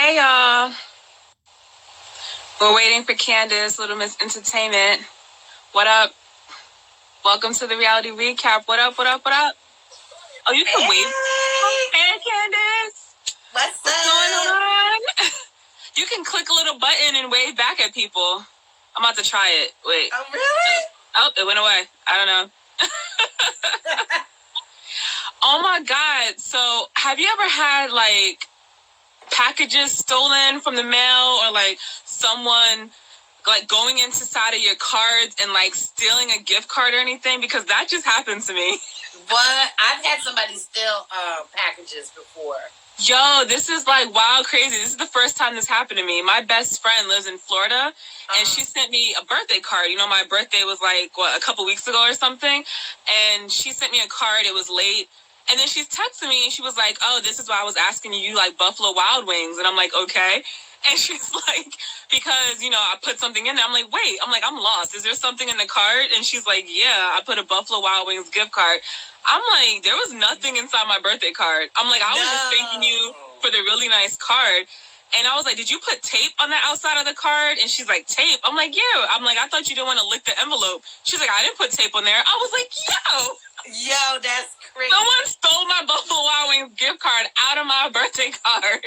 Hey y'all. We're waiting for Candice, Little Miss Entertainment. What up? Welcome to the reality recap. What up? What up? What up? Oh, you can wave. Hey Candice. What's going on? You can click a little button and wave back at people. I'm about to try it. Wait. Oh, really? Oh, it went away. I don't know. Oh my God. So have you ever had like packages stolen from the mail, or like someone like going inside of your cards and like stealing a gift card or anything? Because that just happened to me. What? I've had somebody steal packages before. Yo, this is like wild crazy. This is the first time this happened to me. My best friend lives in Florida, and she sent me a birthday card. You know, my birthday was like, a couple weeks ago or something, and she sent me a card. It was late. And then she's texting me, and she was like, oh, this is why I was asking you, like Buffalo Wild Wings. And I'm like, okay. And she's like, because, I put something in there. I'm like, wait. I'm lost. Is there something in the card? And she's like, yeah, I put a Buffalo Wild Wings gift card. I'm like, there was nothing inside my birthday card. I'm like, I was just thanking you for the really nice card. And I was like, did you put tape on the outside of the card? And she's like, tape? I'm like, yeah. I'm like, I thought you didn't want to lick the envelope. She's like, I didn't put tape on there. I was like, yo. Yo, that's crazy. Someone stole my Buffalo Wild Wings gift card out of my birthday card.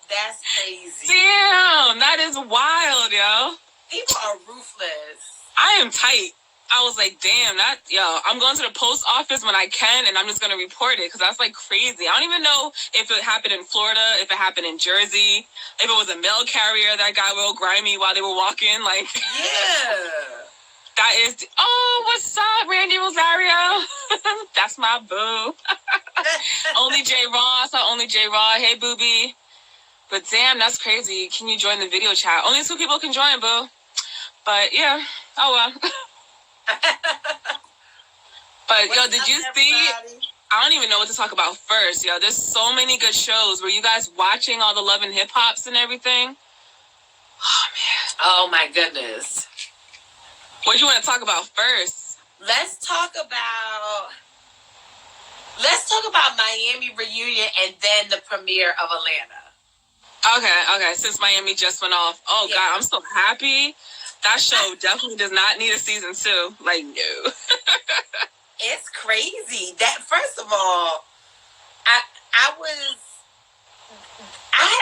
That's crazy. Damn, that is wild, yo. People are ruthless. I am tight. I was like, damn, I'm going to the post office when I can, and I'm just going to report it, because that's like crazy. I don't even know if it happened in Florida, if it happened in Jersey, if it was a mail carrier that got real grimy while they were walking. Like, yeah. That is, what's up, Randy Rosario? That's my boo. Only J Raw. So only J Raw. Hey, booby. But damn, that's crazy. Can you join the video chat? Only 2 people can join, boo. But yeah, oh well. But yo, did you see? I don't even know what to talk about first, yo. There's so many good shows. Were you guys watching all the Love and Hip Hops and everything? Oh man. Oh my goodness. What do you want to talk about first? Let's talk about Miami reunion and then the premiere of Atlanta. Okay. Since Miami just went off. Oh, yeah. God, I'm so happy. That show definitely does not need a season 2. Like, no. It's crazy. That, first of all, I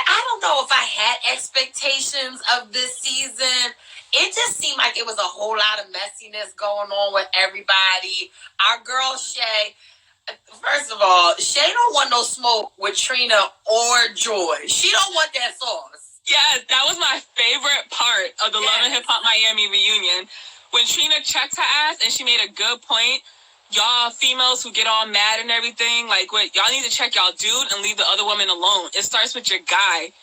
don't know if I had expectations of this season. It just seemed like it was a whole lot of messiness going on with everybody. Our girl Shay, first of all, Shay don't want no smoke with Trina or Joy. She don't want that sauce. Yes, that was my favorite part of the Love and Hip Hop Miami reunion. When Trina checked her ass, and she made a good point. Y'all females who get all mad and everything, like, y'all need to check y'all dude and leave the other woman alone. It starts with your guy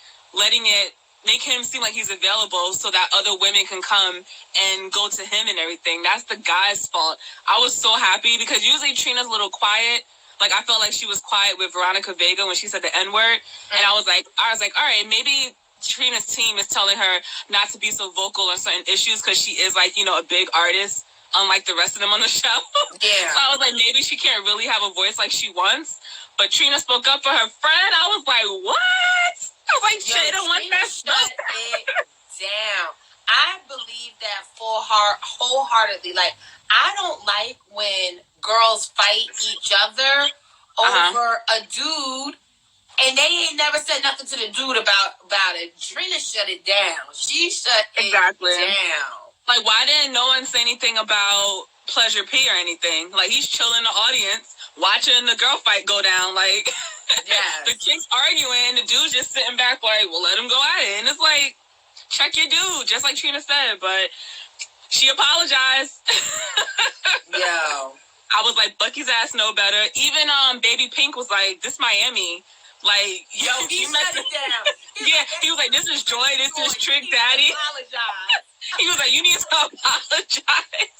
make him seem like he's available so that other women can come and go to him and everything. That's the guy's fault. I was so happy because usually Trina's a little quiet. Like, I felt like she was quiet with Veronica Vega when she said the N-word. And I was like, all right, maybe Trina's team is telling her not to be so vocal on certain issues because she is, like, a big artist, unlike the rest of them on the show. Yeah. So I was like, maybe she can't really have a voice like she wants. But Trina spoke up for her friend. I was like, what? I was like, shit, I don't want that stuff. Shut it down. I believe that wholeheartedly. Like, I don't like when girls fight each other over a dude, and they ain't never said nothing to the dude about it. Trina shut it down. She shut it down. Like, why didn't no one say anything about Pleasure P or anything? Like, he's chilling in the audience, watching the girl fight go down. Like, the chick's arguing, the dude's just sitting back like, well, let him go at it. And it's like, check your dude, just like Trina said. But she apologized. Yo. I was like, Bucky's ass know better. Even Baby Pink was like, this Miami. Like, yo, he shut it down. He was like, this is Joy, this is Trick Daddy. He was like, you need to apologize.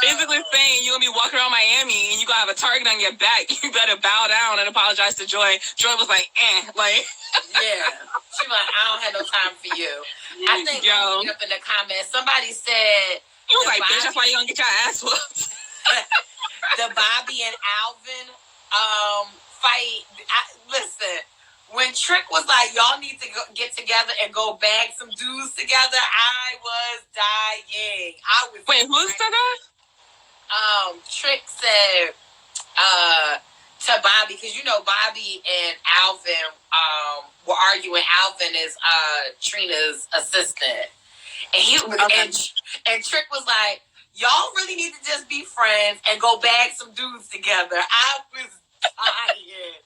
Basically saying you're going to be walking around Miami and you're going to have a target on your back. You better bow down and apologize to Joy. Joy was like, like. Yeah. She was like, I don't have no time for you. I think up in the comments, somebody said. He was like, bitch, that's why you going to get your ass whooped. The Bobby and Alvin fight. Listen, when Trick was like, y'all need to get together and go bag some dudes together, I was dying. Wait, who said that? Trick said to Bobby, because you know Bobby and Alvin were arguing. Alvin is Trina's assistant, and he and Trick was like, y'all really need to just be friends and go bag some dudes together. I was dying.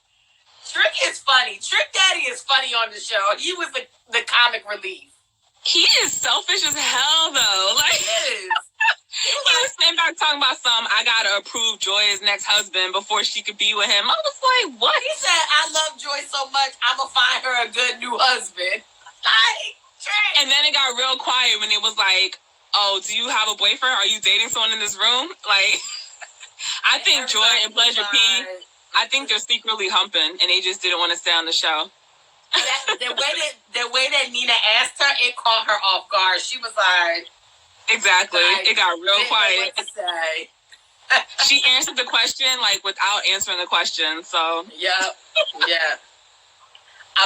Trick is funny. Trick Daddy is funny on the show. He was the comic relief. He is selfish as hell, though. Like, he is. He was sitting back talking about I gotta approve Joy's next husband before she could be with him. I was like, what? He said, I love Joy so much, I'm gonna find her a good new husband. Like, Trick. And then it got real quiet when it was like, oh, do you have a boyfriend? Are you dating someone in this room? Like, I think Joy and Pleasure P, I think they're secretly humping, and they just didn't want to stay on the show. The way that Nina asked her, it caught her off guard. She was like, exactly. It got real quiet. What to say. She answered the question like without answering the question. So yeah.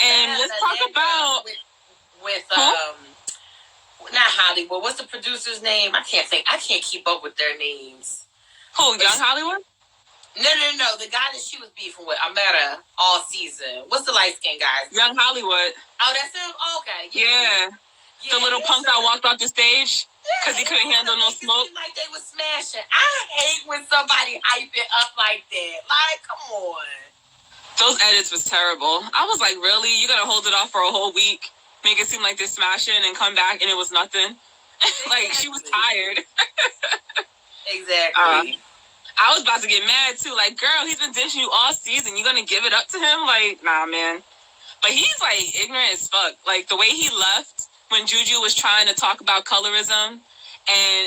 And let's talk about with not Hollywood. What's the producer's name? I can't keep up with their names. Who? Young Hollywood? No. The guy that she was beefing with. I met her all season. What's the light skinned guy? Young Hollywood. Oh, that's him. Oh, okay. Yeah. The little punk that walked off the stage because he couldn't handle no smoke. Like they was smashing. I hate when somebody hype it up like that. Like, come on. Those edits was terrible. I was like, really? You gotta hold it off for a whole week, make it seem like they're smashing, and come back and it was nothing. Like she was tired. Exactly. I was about to get mad too. Like, girl, he's been ditching you all season. You gonna give it up to him? Like, nah, man. But he's like ignorant as fuck. Like the way he left when Juju was trying to talk about colorism, and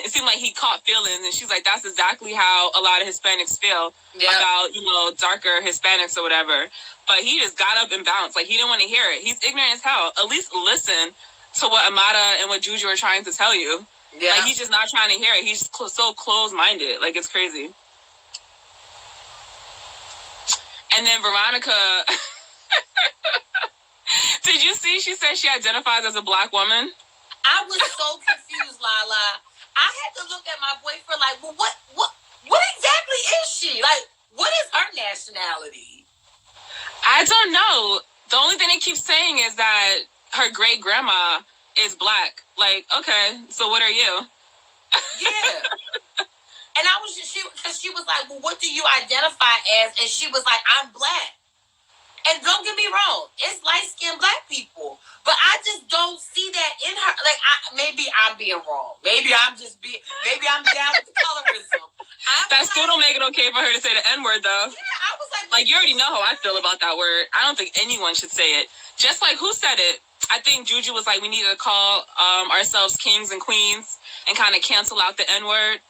it seemed like he caught feelings, and she's like, that's exactly how a lot of Hispanics feel about, darker Hispanics or whatever. But he just got up and bounced. Like, he didn't want to hear it. He's ignorant as hell. At least listen to what Amada and what Juju are trying to tell you. Yeah. Like, he's just not trying to hear it. He's so closed-minded. Like, it's crazy. And then Veronica... Did you see she said she identifies as a black woman? I was so confused, Lala. I had to look at my boyfriend like, well, what exactly is she? Like, what is her nationality? I don't know. The only thing they keep saying is that her great grandma is black. Like, okay, so what are you? Yeah. And I was just, she was like, well, what do you identify as? And she was like, I'm black. And don't get me wrong, it's light-skinned black people. But I just don't see that in her. Like, maybe I'm being wrong. Maybe I'm down with the colorism. That still don't make it okay for her to say the N-word, though. Yeah, I was like, you already know how I feel about that word. I don't think anyone should say it. Just like, who said it? I think Juju was like, we need to call ourselves kings and queens and kind of cancel out the N-word.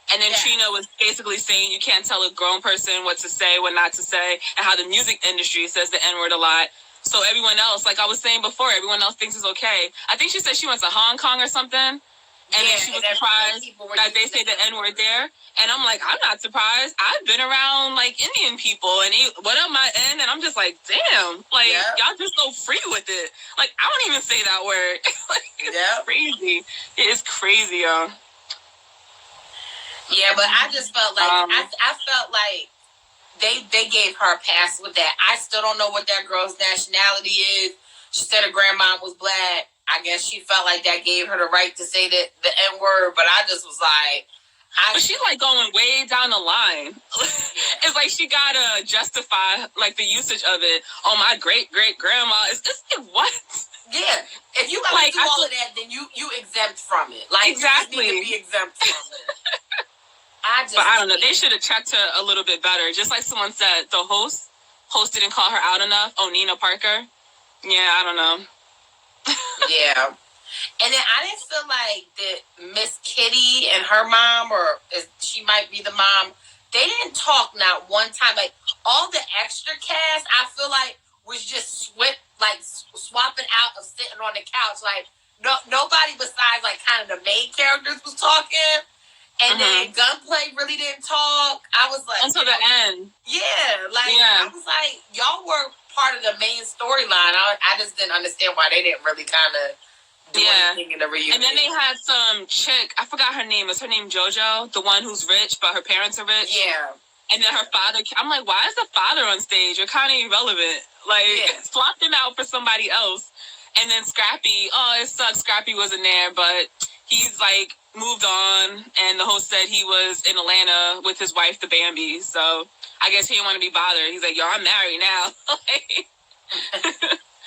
And then Trina was basically saying you can't tell a grown person what to say, what not to say, and how the music industry says the N-word a lot. So everyone else, like I was saying before, everyone else thinks it's okay. I think she said she went to Hong Kong or something, and then she was surprised that they say the N-word there. And I'm like, I'm not surprised. I've been around, like, Indian people, and what up my N? And I'm just like, damn, like, y'all just so free with it. Like, I don't even say that word. Like, it's crazy. It is crazy, y'all. Yeah, but I just felt like I felt like they gave her a pass with that. I still don't know what that girl's nationality is. She said her grandma was black. I guess she felt like that gave her the right to say the N-word, but I just was like... But she's like going way down the line. It's like she gotta justify like the usage of it. Oh, my great grandma is this what? Yeah, if you gotta do all of that, then you exempt from it. Like exactly, you need to be exempt from it. But I don't know. They should have checked her a little bit better. Just like someone said, the host didn't call her out enough. Oh, Nina Parker. Yeah, I don't know. Yeah. And then I didn't feel like that Miss Kitty and her mom, or she might be the mom, they didn't talk not one time. Like, all the extra cast, I feel like, was just swapping out of sitting on the couch. Like, nobody besides, like, kind of the main characters was talking. And then Gunplay really didn't talk. I was like... Until the end. Yeah. Like, I was like, y'all were part of the main storyline. I just didn't understand why they didn't really kind of do anything in the reunion. And then they had some chick, I forgot her name. Is her name JoJo? The one who's rich, but her parents are rich? Yeah. And then her father, I'm like, why is the father on stage? You're kind of irrelevant. Like, swap him out for somebody else. And then Scrappy, it sucks Scrappy wasn't there, but he's like moved on. And the host said he was in Atlanta with his wife, the Bambi. So I guess he didn't want to be bothered. He's like, yo, I'm married now.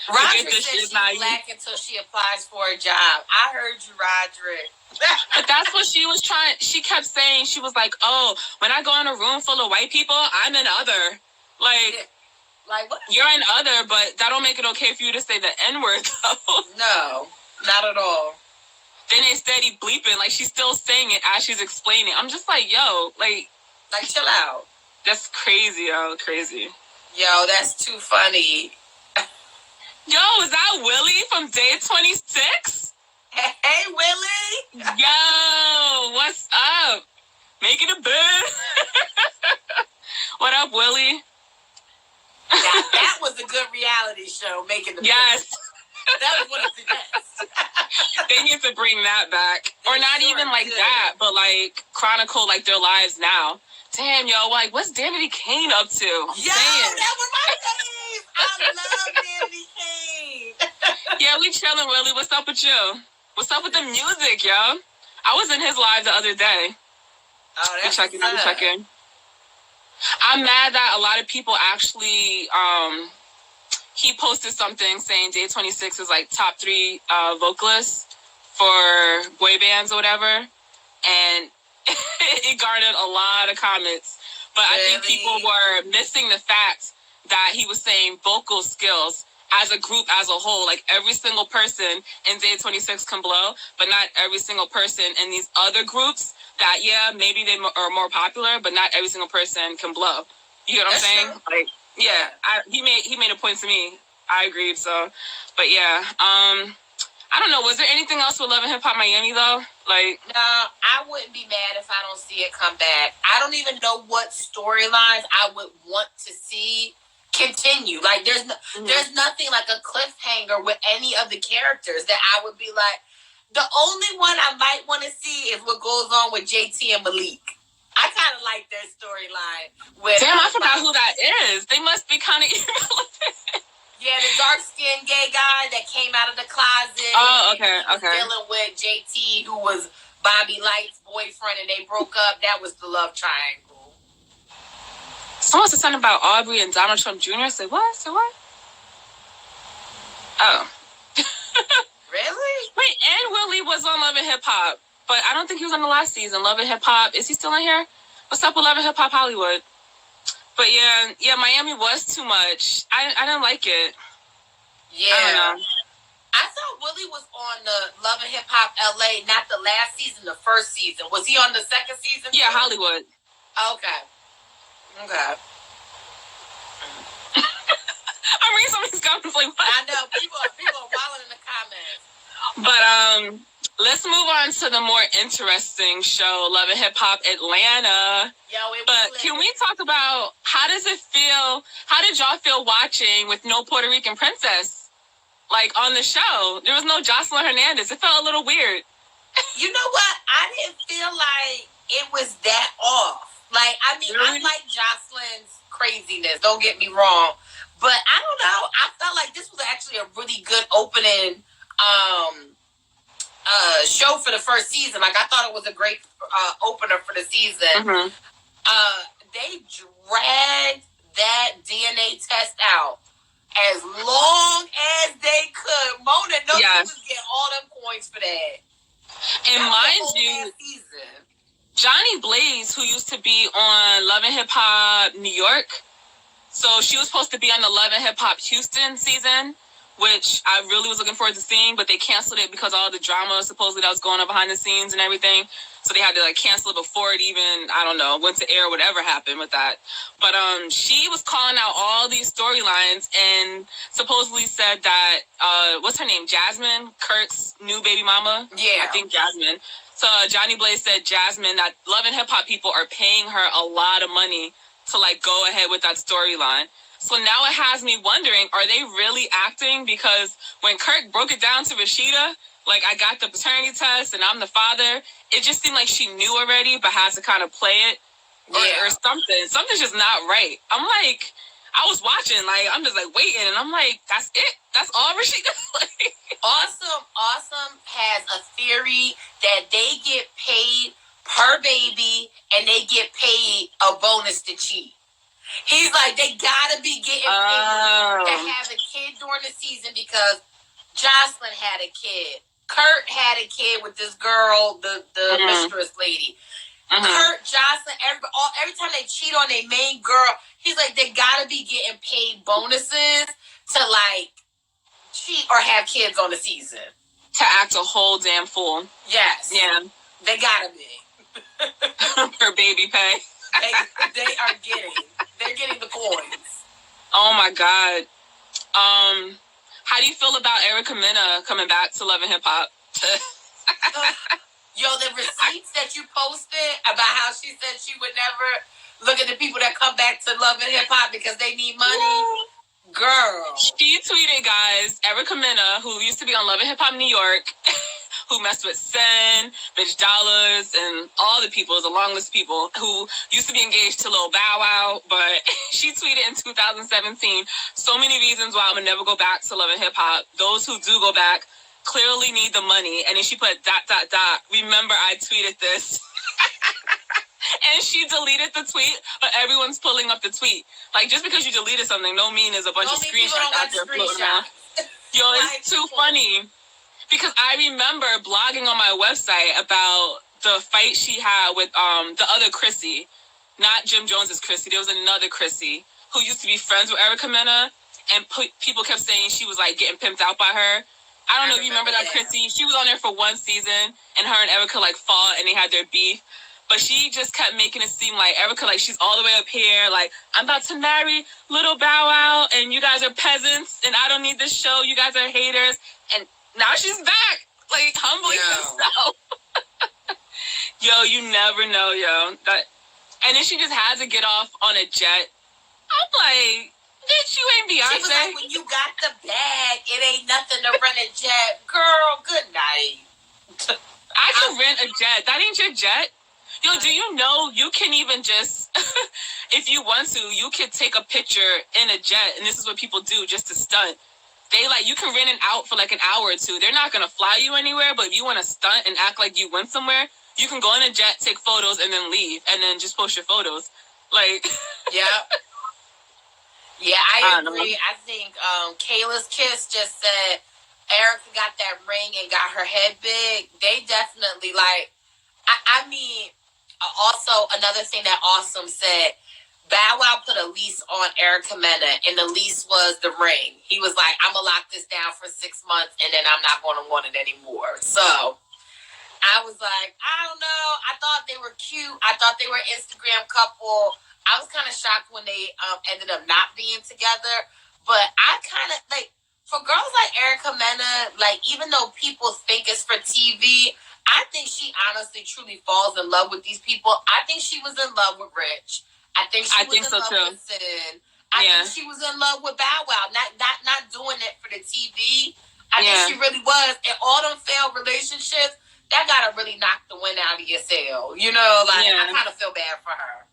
Roger said she's black until she applies for a job. I heard you, Roderick. But that's what she was trying. She kept saying, she was like, oh, when I go in a room full of white people, I'm an other. Like what? You're an other, but that don't make it okay for you to say the N-word, though. No, not at all. Then they steady bleeping, like she's still saying it as she's explaining. I'm just like, yo, like chill out. That's crazy, yo, crazy. Yo, that's too funny. Yo, is that Willie from Day 26? Hey, Willie. Yo, what's up? Making a bed. What up, Willie? That was a good reality show, Making the Bed. Yes. That was one of the best. They need to bring that back. Or not even like that, but like chronicle like their lives now. Damn, yo, like, what's Danity Kane up to? Yo, that was my name. I love Danity Kane. Yeah, we chilling, Willie. What's up with you? What's up with the music, yo? I was in his live the other day. Oh, that's checking. I'm mad that a lot of people actually, he posted something saying Day 26 is like top 3 vocalists for boy bands or whatever. And it garnered a lot of comments. But really? I think people were missing the fact that he was saying vocal skills as a group, as a whole. Like every single person in Day 26 can blow, but not every single person in these other groups that, yeah, maybe they are more popular, but not every single person can blow. You know what I'm saying? True. Like, yeah, he made a point to me. I agreed. So, but yeah, I don't know. Was there anything else with Love and Hip Hop Miami though? Like, no, I wouldn't be mad if I don't see it come back. I don't even know what storylines I would want to see continue. Like, there's nothing like a cliffhanger with any of the characters that I would be like. The only one I might want to see is what goes on with JT and Malik. I kind of like their storyline. Damn, I forgot who that is. They must be kind of irrelevant. Yeah, the dark-skinned gay guy that came out of the closet. Oh, okay. Dealing with JT, who was Bobby Light's boyfriend, and they broke up. That was the love triangle. Someone said something about Aubrey and Donald Trump Jr. Say what? Oh. Really? Wait, and Willie was on Love and Hip Hop, but I don't think he was on the last season. Love and Hip Hop. Is he still in here? What's up with Love and Hip Hop Hollywood? But yeah, Miami was too much. I didn't like it. Yeah. I don't know. I thought Willie was on the Love and Hip Hop LA, not the last season, the first season. Was he on the second season? Yeah, Hollywood. Okay. I'm reading some of these comments like, what? I know. People are wilding in the comments. But let's move on to the more interesting show, Love and Hip Hop Atlanta. But can we talk about how does it feel? How did y'all feel watching with no Puerto Rican princess? Like on the show, there was no Jocelyn Hernandez. It felt a little weird. You know what? I didn't feel like it was that off. Like, I mean, really? I like Jocelyn's craziness. Don't get me wrong. But I don't know. I felt like this was actually a really good opening show for the first season. Like, I thought it was a great opener for the season. Mm-hmm. They dragged that DNA test out as long as they could. Mona knows she was getting all them points for that. And mind you, Johnny Blaze, who used to be on Love and Hip Hop New York, so she was supposed to be on the Love and Hip Hop Houston season, which I really was looking forward to seeing, but they canceled it because all the drama supposedly that was going on behind the scenes and everything. So they had to like cancel it before it even, I don't know, went to air, whatever happened with that. But she was calling out all these storylines and supposedly said that, what's her name? Jasmine, Kirk's new baby mama? Yeah. I think Jasmine. So Johnny Blaze said Jasmine, that Love and Hip Hop people are paying her a lot of money to like go ahead with that storyline. So now it has me wondering, are they really acting? Because when Kirk broke it down to Rashida, like, I got the paternity test and I'm the father, it just seemed like she knew already, but had to kind of play it or something. Something's just not right. I'm like, I was watching, like, I'm just like waiting, and I'm like, that's it? That's all Rashida? Like, Awesome has a theory that they get paid per baby and they get paid a bonus to cheat. He's like, they gotta be getting paid to have a kid during the season because Jocelyn had a kid. Kurt had a kid with this girl, the mistress lady. Kurt, Jocelyn, every time they cheat on their main girl, he's like, they gotta be getting paid bonuses to, like, cheat or have kids on the season. To act a whole damn fool. Yes. Yeah. They gotta be. For baby pay. They're getting the coins. Oh my God. How do you feel about Erica Mena coming back to Love and Hip Hop? Yo, the receipts that you posted about how she said she would never look at the people that come back to Love and Hip Hop because they need money. Girl. She tweeted, guys, Erica Mena, who used to be on Love and Hip Hop New York, who messed with Sen, Bitch Dollars, and all the people, the long list of people, who used to be engaged to Lil Bow Wow, but she tweeted in 2017, so many reasons why I'm going to never go back to Love and Hip Hop. Those who do go back clearly need the money. And then she put ... Remember, I tweeted this. And she deleted the tweet, but everyone's pulling up the tweet. Like, just because you deleted something, no mean is a bunch of screenshots out there floating around. Yo, it's too funny. Because I remember blogging on my website about the fight she had with the other Chrissy. Not Jim Jones's Chrissy. There was another Chrissy who used to be friends with Erica Mena. And people kept saying she was, like, getting pimped out by her. I don't know if you remember that Chrissy. She was on there for one season, and her and Erica, like, fought, and they had their beef. But she just kept making it seem like Erica, like, she's all the way up here. Like, I'm about to marry Little Bow Wow, and you guys are peasants, and I don't need this show. You guys are haters. And now she's back, like, humbling herself. Yo, you never know, yo. And then she just had to get off on a jet. I'm like, bitch, you ain't Beyonce. She was like, when you got the bag, it ain't nothing to rent a jet. Girl, good night. I can rent a jet. That ain't your jet. Yo, do you know you can even just, if you want to, you can take a picture in a jet, and this is what people do just to stunt. They, like, you can rent it out for, like, an hour or two. They're not going to fly you anywhere, but if you want to stunt and act like you went somewhere, you can go in a jet, take photos, and then leave, and then just post your photos. Like... Yeah. Yeah, I agree. I think Kayla's Kiss just said Erica got that ring and got her head big. They definitely, like... I mean... Also, another thing that Awesome said, Bow Wow put a lease on Erica Mena, and the lease was the ring. He was like, I'm going to lock this down for 6 months, and then I'm not going to want it anymore. So, I was like, I don't know. I thought they were cute. I thought they were an Instagram couple. I was kind of shocked when they ended up not being together. But I kind of, like, for girls like Erica Mena, like, even though people think it's for TV... I think she honestly, truly falls in love with these people. I think she was in love with Rich. I think she was in love with Sid. I think she was in love with Bow Wow. Not doing it for the TV. I think she really was. And all them failed relationships, that gotta really knock the wind out of your sail. You know, like, I kind of feel bad for her.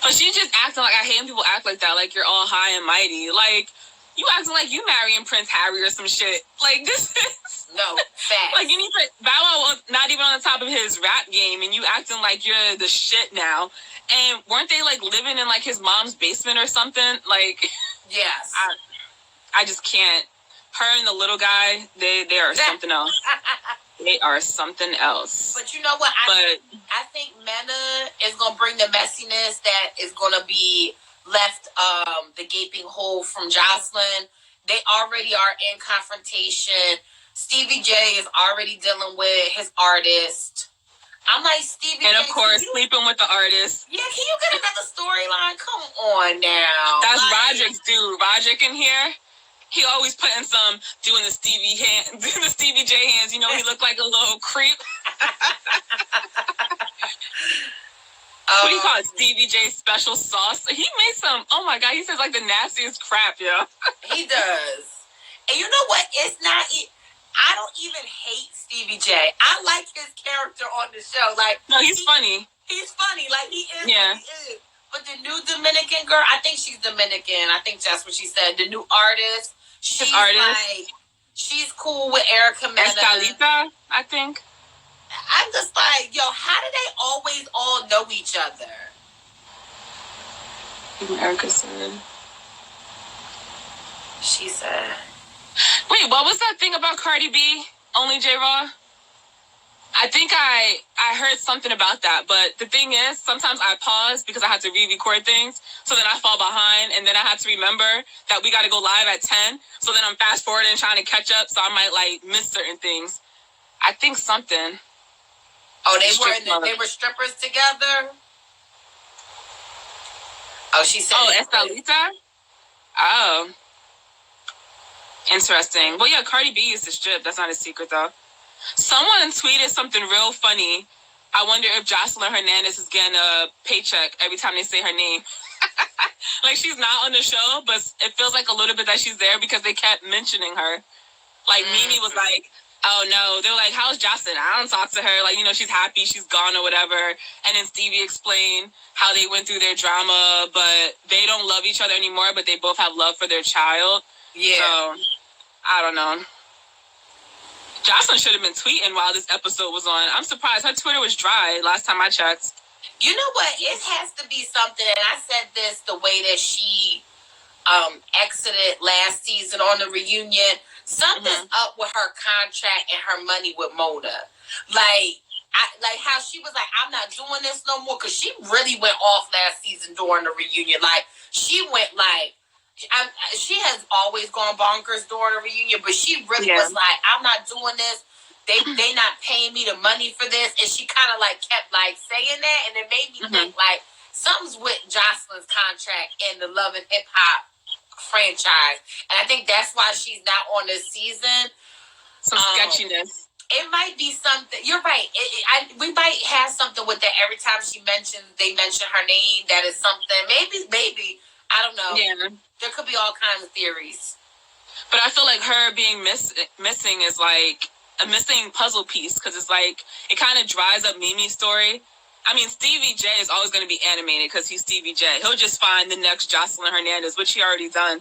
But she's just acting like, I hate when people act like that, like you're all high and mighty. Like, you acting like you marrying Prince Harry or some shit. Like, this is... No, facts. Like, you need to... Bow Wow was not even on the top of his rap game, and you acting like you're the shit now. And weren't they, like, living in, like, his mom's basement or something? Like... Yes. I just can't. Her and the little guy, they are something else. They are something else. But you know what? I think Mena is going to bring the messiness that is going to be left the gaping hole from Jocelyn. They already are in confrontation. Stevie J is already dealing with his artist. I'm like, Stevie J. And of course, sleeping with the artist. Yeah, can you get another storyline? Come on now. That's like, Roderick's dude. Roderick in here, he always putting some, doing the Stevie J hands. You know, he looked like a little creep. What do you call it? Stevie J special sauce. He made some. Oh my god, he says like the nastiest crap, yo. He does. And you know what? It's not. I don't even hate Stevie J. I like his character on the show. Like, no, he's funny. He's funny. Like, he is. Yeah. He is. But the new Dominican girl, I think she's Dominican. I think that's what she said. The new artist. She's like, she's cool with Erica Mena. Escalita, I think. I'm just like, yo, how do they always all know each other? Erica said. She said. Wait, what was that thing about Cardi B? Only J-Raw? I think I heard something about that, but the thing is, sometimes I pause because I have to re-record things, so then I fall behind, and then I have to remember that we got to go live at 10, so then I'm fast-forwarding and trying to catch up, so I might, like, miss certain things. I think something. Oh, they were strippers together? Oh, she said... Oh, Escalita? Oh. Interesting. Well, yeah, Cardi B used to strip. That's not a secret, though. Someone tweeted something real funny. I wonder if Jocelyn Hernandez is getting a paycheck every time they say her name. Like, she's not on the show, but it feels like a little bit that she's there because they kept mentioning her. Like, Mimi was like, oh, no. They were like, how's Jocelyn? I don't talk to her. Like, you know, she's happy. She's gone or whatever. And then Stevie explained how they went through their drama, but they don't love each other anymore, but they both have love for their child. Yeah. So, I don't know. Jocelyn should have been tweeting while this episode was on. I'm surprised. Her Twitter was dry last time I checked. You know what? It has to be something, and I said this the way that she exited last season on the reunion. Something's up with her contract and her money with Mona. Like how she was like, I'm not doing this no more, because she really went off last season during the reunion. Like, she went like, she has always gone bonkers during a reunion, but she really was like, I'm not doing this. They not paying me the money for this. And she kind of like kept like saying that, and it made me think like something's with Jocelyn's contract and the Love and Hip Hop franchise. And I think that's why she's not on this season. Some sketchiness. It might be something. You're right. We might have something with that. Every time they mention her name, that is something. Maybe. I don't know. Yeah. There could be all kinds of theories. But I feel like her being missing is like a missing puzzle piece, because it's like, it kind of dries up Mimi's story. I mean, Stevie J is always going to be animated because he's Stevie J. He'll just find the next Jocelyn Hernandez, which he already done.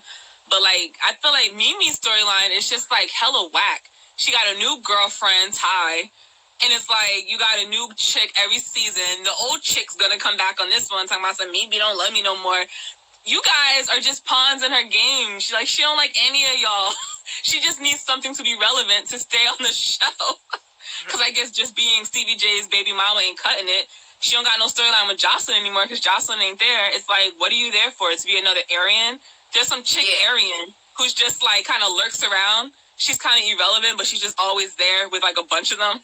But like, I feel like Mimi's storyline is just like hella whack. She got a new girlfriend, Ty, and it's like, you got a new chick every season. The old chick's going to come back on this one talking about some, Mimi don't love me no more. You guys are just pawns in her game. She don't like any of y'all. She just needs something to be relevant to stay on the show. Because I guess just being Stevie J's baby mama ain't cutting it. She don't got no storyline with Jocelyn anymore because Jocelyn ain't there. It's like, what are you there for? To be another Aryan? There's some chick Aryan who's just like kind of lurks around. She's kind of irrelevant, but she's just always there with like a bunch of them.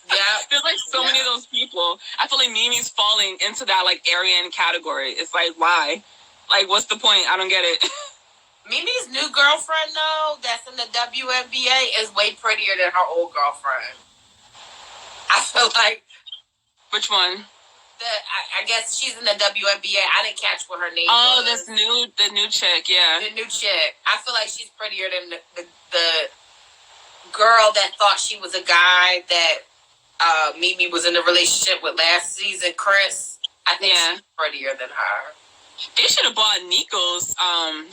Yeah, there's like so many of those people. I feel like Mimi's falling into that like Aryan category. It's like, why? Like, what's the point? I don't get it. Mimi's new girlfriend, though, that's in the WNBA, is way prettier than her old girlfriend. I feel like... Which one? I guess she's in the WNBA. I didn't catch what her name was. Oh, the new chick, yeah. The new chick. I feel like she's prettier than the girl that thought she was a guy that Mimi was in a relationship with last season, Chris. I think she's prettier than her. They should have bought Nico's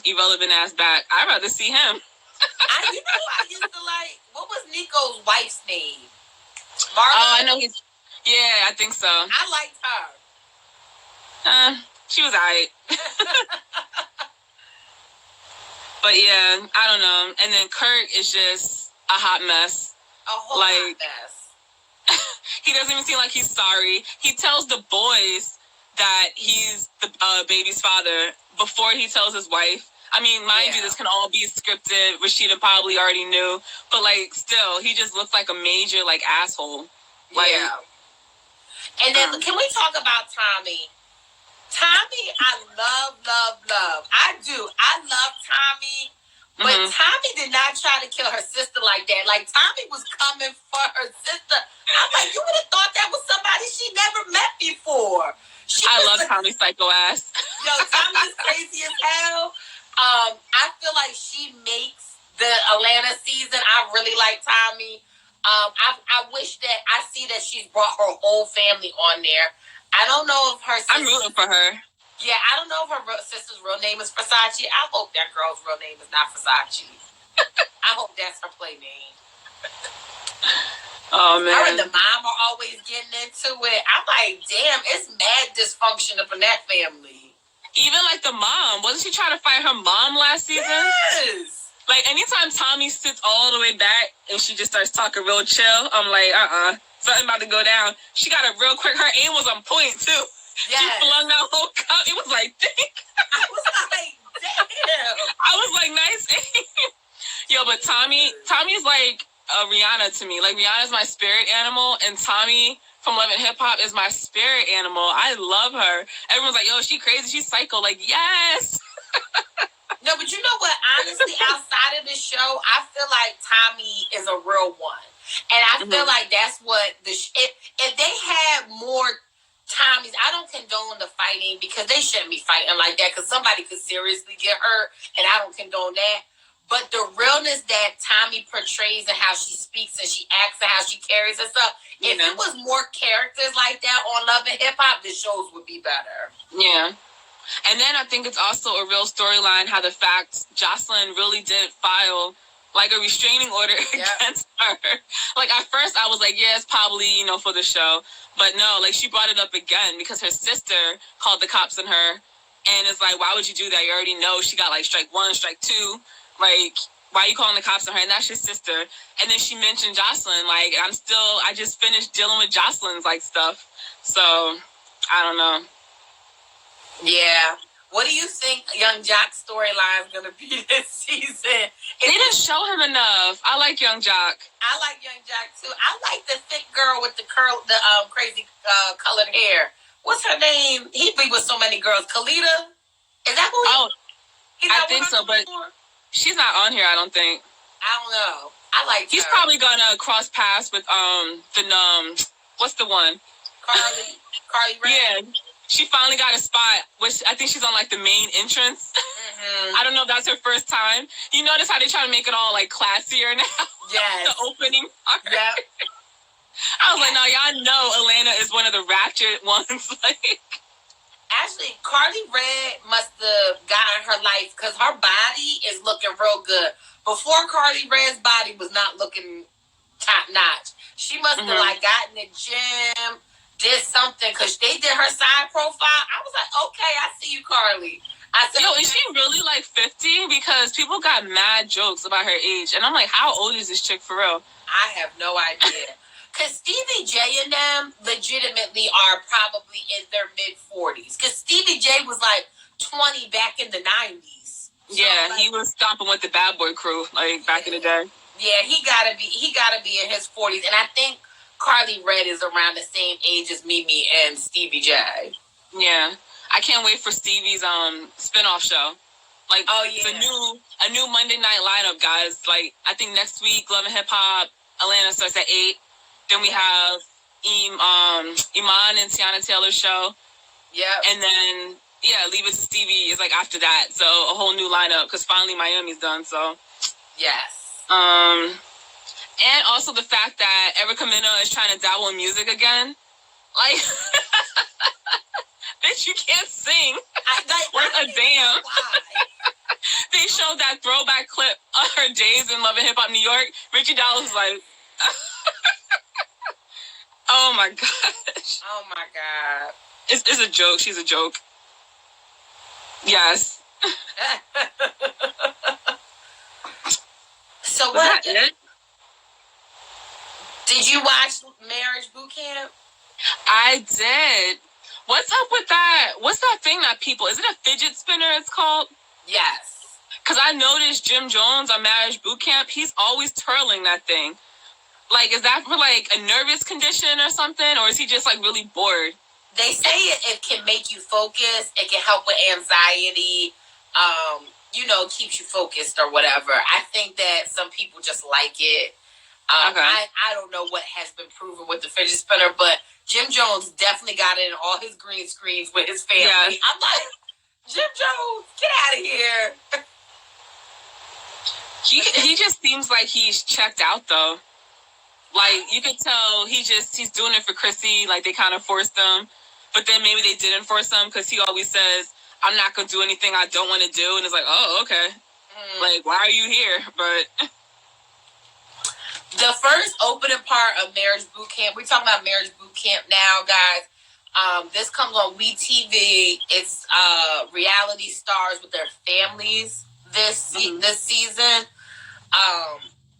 irrelevant ass back. I'd rather see him. I used to like, what was Nico's wife's name? Marla? Oh, I know he's... Yeah, I think so. I liked her. She was alright. But yeah, I don't know. And then Kirk is just a hot mess. A whole hot mess. He doesn't even seem like he's sorry. He tells the boys that he's the baby's father before he tells his wife. I mean, mind you, this can all be scripted. Rashida probably already knew. But, like, still, he just looks like a major, like, asshole. Like, And then, can we talk about Tommy? Tommy, I love. I do. I love Tommy. But Tommy did not try to kill her sister like that. Like, Tommy was coming for her sister. I'm like, you would have thought that was somebody she never met before. I love Tommy's psycho ass. Yo, Tommy is crazy as hell. I feel like she makes the Atlanta season. I really like Tommy. I wish that I see that she's brought her whole family on there. I don't know if her sister, I'm rooting for her. Yeah, I don't know if her sister's real name is Versace. I hope that girl's real name is not Versace. I hope that's her play name. Oh, man. Her and the mom are always getting into it. I'm like, damn, it's mad dysfunction up in that family. Even like the mom. Wasn't she trying to fight her mom last season? Yes. Like, anytime Tommy sits all the way back and she just starts talking real chill, I'm like, something about to go down. She got it real quick. Her aim was on point, too. Yes. She flung that whole cup. It was like, dang. I was like, damn. I was like, nice aim. Yo, but Tommy's like Rihanna to me. Like, Rihanna's my spirit animal, and Tommy from Love and Hip Hop is my spirit animal. I love her. Everyone's like, yo, she crazy, she's psycho. Like, yes. No, but you know what? Honestly, outside of the show, I feel like Tommy is a real one. And I feel like that's what if they had more Tommies, I don't condone the fighting because they shouldn't be fighting like that because somebody could seriously get hurt, and I don't condone that. But the realness that Tommy portrays and how she speaks and she acts and how she carries herself, if it was more characters like that on Love and Hip Hop, the shows would be better. Yeah. And then I think it's also a real storyline how the fact Jocelyn really did file like a restraining order against her. Like, at first I was like, yeah, it's probably, for the show. But no, like, she brought it up again because her sister called the cops on her. And it's like, why would you do that? You already know she got, like, strike 1, strike 2. Like, why are you calling the cops on her? And that's your sister. And then she mentioned Jocelyn. Like, I just finished dealing with Jocelyn's, like, stuff. So, I don't know. Yeah. What do you think Young Jock's storyline is going to be this season? They didn't show him enough. I like Young Jock. I like Young Jock, too. I like the thick girl with the crazy colored hair. What's her name? He be with so many girls. Kalita? Is that who I think so, but she's not on here, I don't think. I don't know. I like He's her. probably going to cross paths with, what's the one? Carly Ray. Yeah. She finally got a spot, which I think she's on, like, the main entrance. I don't know if that's her first time. You notice how they try to make it all, like, classier now? Yes. The opening part. Yep. I was like, no, y'all know Atlanta is one of the ratchet ones. Like, actually, Carly Red must have gotten her life because her body is looking real good. Before, Carly Red's body was not looking top-notch. She must have, like, gotten in the gym, did something, because they did her side profile. I was like, okay, I see you, Carly. I said, yo, is she really like 50? Because people got mad jokes about her age. And I'm like, how old is this chick for real? I have no idea. Because Stevie J and them legitimately are probably in their mid-40s. Because Stevie J was like 20 back in the 90s. So, yeah, he was stomping with the Bad Boy crew, like, back in the day. Yeah, he gotta be in his 40s. And I think Carly Red is around the same age as Mimi and Stevie J. Yeah. I can't wait for Stevie's spinoff show. Like, it's a new Monday night lineup, guys. Like, I think next week, Love and Hip Hop, Atlanta starts at 8. Then we have Iman and Tiana Taylor's show. Yep. And then, Leave It to Stevie is, like, after that. So, a whole new lineup, because finally Miami's done, so. Yes. And also the fact that Erica Mena is trying to dabble in music again. Like, bitch, you can't sing. Worth a damn. They showed that throwback clip of her days in Love and Hip Hop New York. Richie Dallas was like, oh my gosh. Oh my God. It's a joke. She's a joke. Yes. So was that it? Did you watch Marriage Bootcamp? I did. What's up with that? What's that thing that people... Is it a fidget spinner it's called? Yes. Because I noticed Jim Jones on Marriage Bootcamp, he's always twirling that thing. Like, is that for, like, a nervous condition or something? Or is he just, like, really bored? They say it can make you focus. It can help with anxiety. Keeps you focused or whatever. I think that some people just like it. Okay. I don't know what has been proven with the fidget spinner, but Jim Jones definitely got it in all his green screens with his family. Yeah. I'm like, Jim Jones, get out of here. He just seems like he's checked out, though. Like, you could tell he's doing it for Chrissy. Like, they kind of forced him. But then maybe they didn't force him because he always says, I'm not going to do anything I don't want to do. And it's like, oh, okay. Like, why are you here? But the first opening part of Marriage Bootcamp, we're talking about Marriage Bootcamp now, guys. This comes on WeTV. It's reality stars with their families this season.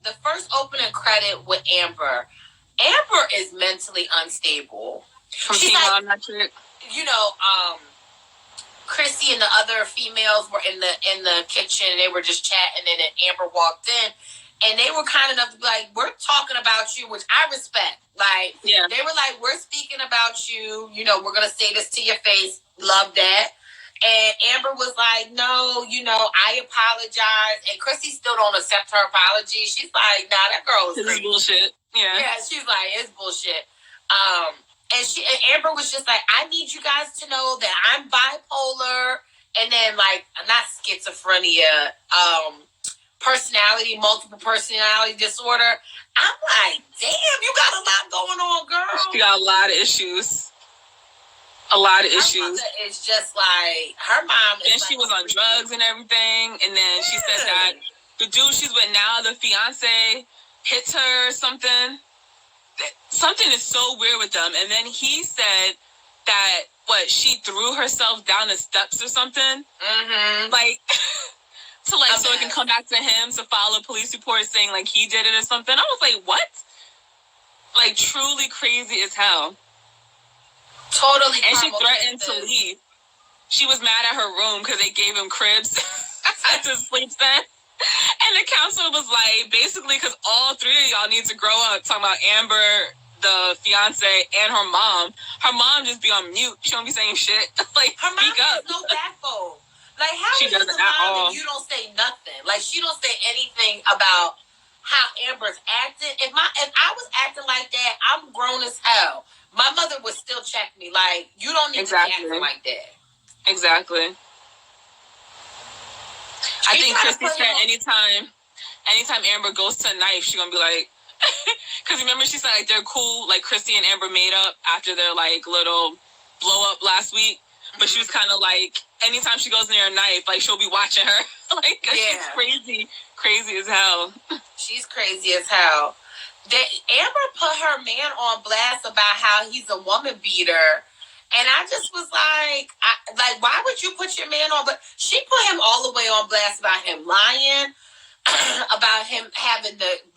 The first opening credit with Amber. Amber is mentally unstable. She's like, Chrissy and the other females were in the kitchen. They were just chatting, and then Amber walked in, and they were kind enough to be like, "We're talking about you," which I respect. Like, they were like, "We're speaking about you. You know, we're gonna say this to your face. Love that." And Amber was like, "No, I apologize." And Chrissy still don't accept her apology. She's like, "Nah, that girl is crazy. Bullshit." Yeah, she's like, "It's bullshit." And Amber was just like, "I need you guys to know that I'm bipolar," and then like not schizophrenia, multiple personality disorder. I'm like, damn, you got a lot going on, girl. She got a lot of issues. Her mother is just like, her mom is. And she was on drugs and everything. And then she said that the dude she's with now, the fiance, hits her or something. Something is so weird with them. And then he said that, she threw herself down the steps or something? Mm-hmm. Like, so it can come back to him to file a police report saying, like, he did it or something. I was like, what? Like, truly crazy as hell. Totally. And she threatened to leave. She was mad at her room because they gave him cribs to sleep in. And the counselor was like, basically, because all three of y'all need to grow up, talking about Amber, the fiance, and her mom. Her mom just be on mute. She don't be saying shit. Like, her mom speak up. Has no backbone. Like, how she is the mom and you don't say nothing? Like, she don't say anything about how Amber's acting. If I was acting like that, I'm grown as hell. My mother would still check me. Like, you don't need to be acting like that. Exactly. I think Chrissy said anytime Amber goes to a knife, she's going to be like, because remember she said, like, they're cool, like, Chrissy and Amber made up after their, like, little blow up last week. But she was kind of like, anytime she goes near a knife, like, she'll be watching her. Like, she's crazy as hell. She's crazy as hell. Amber put her man on blast about how he's a woman beater. And I just was like, why would you put your man on? But she put him all the way on blast about him lying, about him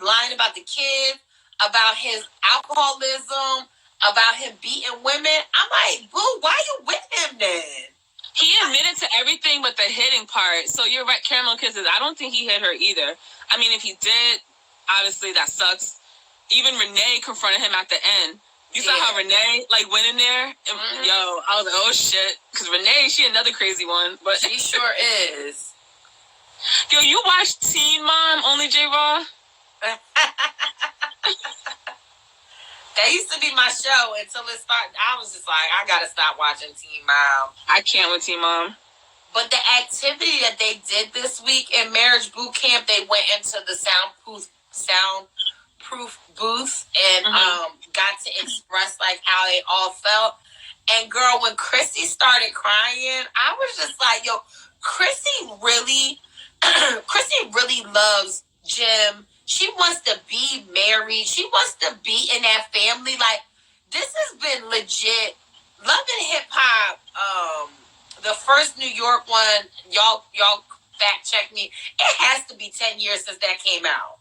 lying about the kids, about his alcoholism, about him beating women. I'm like, boo, why you with him then? He admitted to everything but the hitting part. So you're right, Caramel Kisses. I don't think he hit her either. I mean, if he did, obviously that sucks. Even Renee confronted him at the end. You saw how Renee, like, went in there? And, yo, I was like, oh, shit. Because Renee, she another crazy one. But she sure is. Yo, you watch Teen Mom, Only J-Raw? That used to be my show until it started. I was just like, I got to stop watching Teen Mom. I can't with Teen Mom. But the activity that they did this week in Marriage Bootcamp, they went into the soundproof booth and got to express like how they all felt. And girl, when Chrissy started crying, I was just like, yo, Chrissy really loves Jim. She wants to be married. She wants to be in that family. Like, this has been legit. Love and Hip Hop, the first New York one, y'all fact check me. It has to be 10 years since that came out.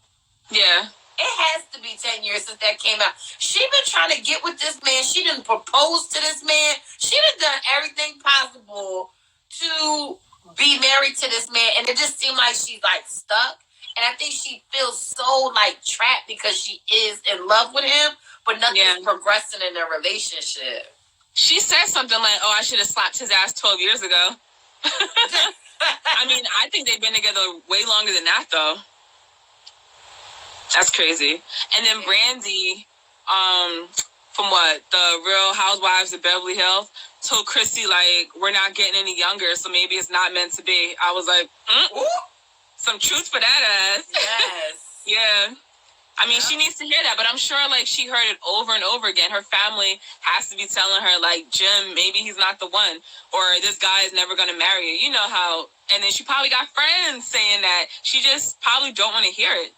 Yeah. It has to be 10 years since that came out. She been trying to get with this man. She didn't propose to this man. She done everything possible to be married to this man. And it just seemed like she's like stuck. And I think she feels so like trapped because she is in love with him, but nothing's progressing in their relationship. She said something like, oh, I should have slapped his ass 12 years ago. I mean, I think they've been together way longer than that, though. That's crazy. And then Brandy, from what? The Real Housewives of Beverly Hills told Chrissy, like, we're not getting any younger, so maybe it's not meant to be. I was like, some truth for that ass. Yes. Yeah. I mean, she needs to hear that, but I'm sure, like, she heard it over and over again. Her family has to be telling her, like, Jim, maybe he's not the one, or this guy is never going to marry you. You know how, and then she probably got friends saying that. She just probably don't want to hear it.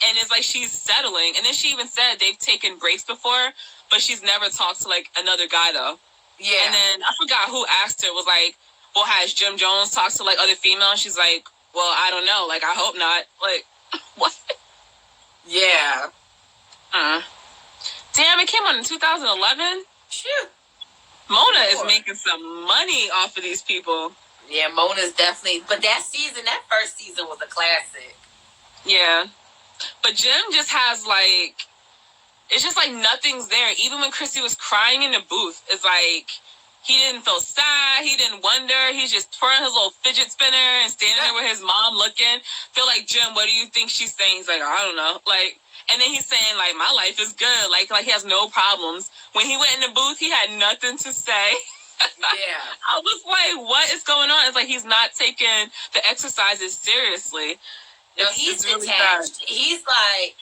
And it's like she's settling. And then she even said they've taken breaks before, but she's never talked to, like, another guy, though. Yeah. And then I forgot who asked her, was like, well, has Jim Jones talked to, like, other females? She's like, well, I don't know. Like, I hope not. Like, what? Yeah. Damn, it came out in 2011? Shoot. Mona is making some money off of these people. Yeah, Mona's definitely... But that first season was a classic. Yeah. But Jim just has, like... It's just like nothing's there. Even when Chrissy was crying in the booth, it's like... He didn't feel sad. He didn't wonder. He's just twirling his little fidget spinner and standing there with his mom looking. Feel like, Jim, what do you think she's saying? He's like, I don't know. Like... And then he's saying, like, my life is good. Like he has no problems. When he went in the booth, he had nothing to say. Yeah. I was like, what is going on? It's like he's not taking the exercises seriously. No, he's detached. He's like,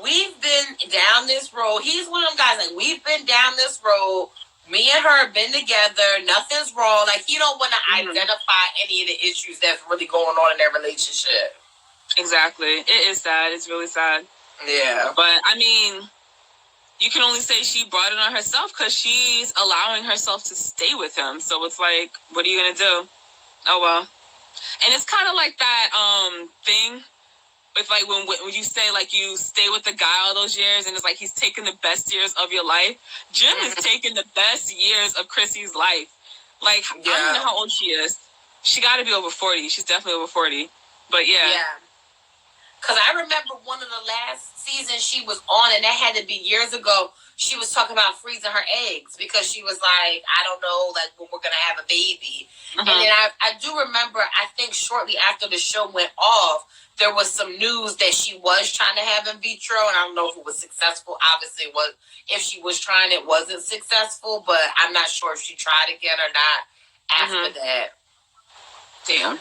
we've been down this road. He's one of them guys, like, we've been down this road. Me and her have been together. Nothing's wrong. Like, he don't want to identify any of the issues that's really going on in their relationship. Exactly. It is sad. It's really sad. Yeah. But, I mean, you can only say she brought it on herself because she's allowing herself to stay with him. So it's like, what are you going to do? Oh, well. And it's kind of like that thing with, like, when you say, like, you stay with the guy all those years and it's like he's taking the best years of your life. Jim is taking the best years of Chrissy's life. Like, I don't know how old she is. She got to be over 40. She's definitely over 40. But, yeah. Yeah. Because I remember one of the last seasons she was on, and that had to be years ago, she was talking about freezing her eggs because she was like, I don't know, like, when we're going to have a baby. And then I do remember, I think shortly after the show went off, there was some news that she was trying to have in vitro, and I don't know if it was successful. Obviously, if she was trying, it wasn't successful, but I'm not sure if she tried again or not after that. Damn.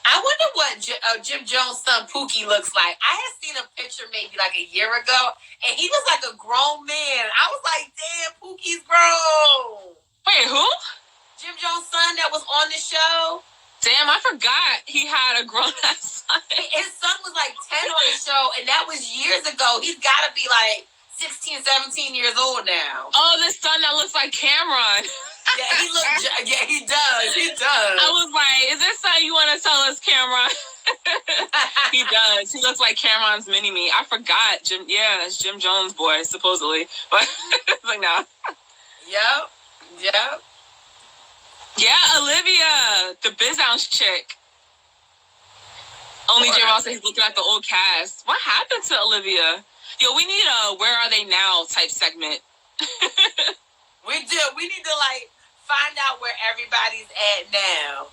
I wonder what Jim Jones' son Pookie looks like. I had seen a picture maybe like a year ago, and he was like a grown man. I was like, damn, Pookie's grown. Wait, who? Jim Jones' son that was on the show. Damn, I forgot he had a grown-ass son. His son was like 10 on the show, and that was years ago. He's got to be like 16, 17 years old now. Oh, this son that looks like Cameron. Yeah, he does. He does. I was like, is this something you want to tell us, Cameron? He does. He looks like Cameron's mini-me. I forgot. It's Jim Jones' boy, supposedly. But, like, no. Yep. Yeah, Olivia, the Biz Ounce chick. Only J. Ross said he's looking at the old cast. What happened to Olivia? Yo, we need a Where Are They Now type segment. We do. We need to, like, find out where everybody's at now.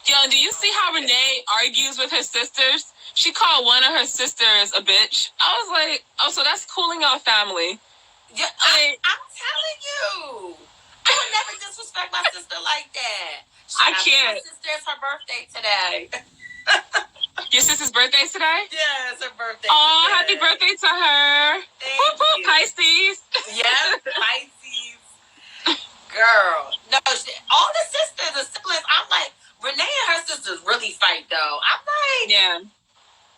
Yo, do you see how Renee argues with her sisters? She called one of her sisters a bitch. I was like, oh, so that's cooling our family. Yeah, I'm telling you. I would never disrespect my sister like that. I can't. My sister, it's her birthday today. Your sister's birthday today? Yeah, it's her birthday today. Happy birthday to her. Thank you. Pisces. Yeah, Pisces. Girl. No, all the sisters, the siblings, I'm like, Renee and her sisters really fight, though. I'm like, yeah.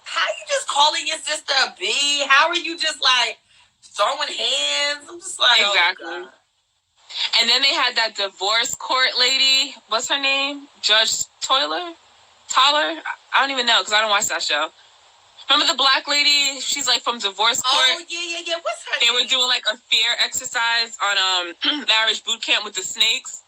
How you just calling your sister a B? How are you just, like, throwing hands? I'm just like, exactly. Oh, God. And then they had that divorce court lady. What's her name? Judge Toller? I don't even know because I don't watch that show. Remember the black lady? She's like from divorce court. Oh, yeah. What's her name? They were doing like a fear exercise on marriage boot camp with the snakes.